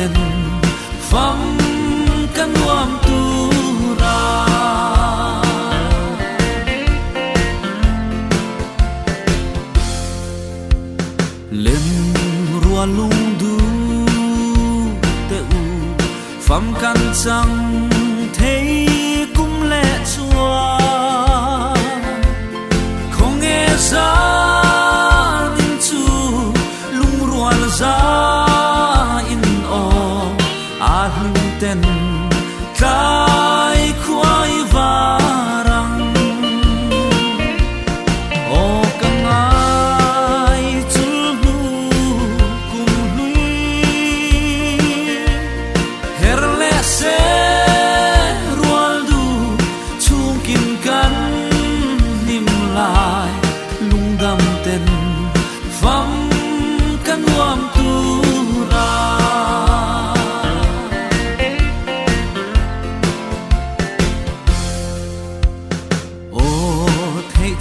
ten pham kan nuam tu ra lên rua lung du te u pham kan chang thấy cũng lẽ chua không nghe ra in chu lung rual ra in o a lung ten kai khuai varang o kangai chul nu kum lui herle se rual du chung kin kan nim lai lung dam ten pham kan nuam tu ra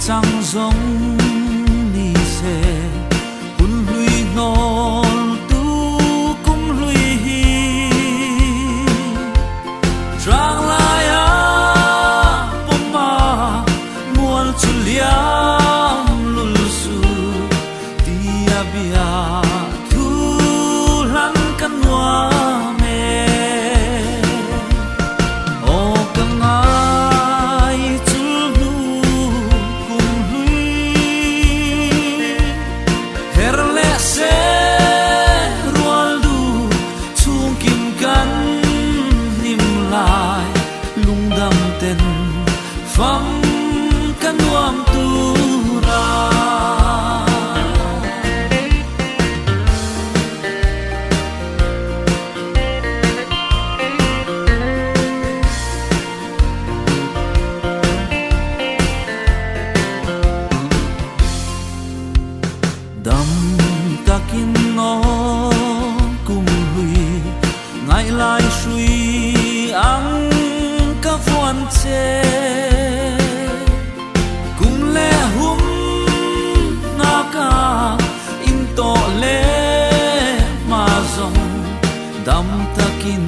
chẳng giống ni se hun lui nol tu cũng lui hi trang lai a poma mual chuliam lul su dia bia thu lan kan wa me o kangai pham kan nuam tu ra dam takin no kum hui ngai lai sui ang ka fuan che in to le ma zong dam takin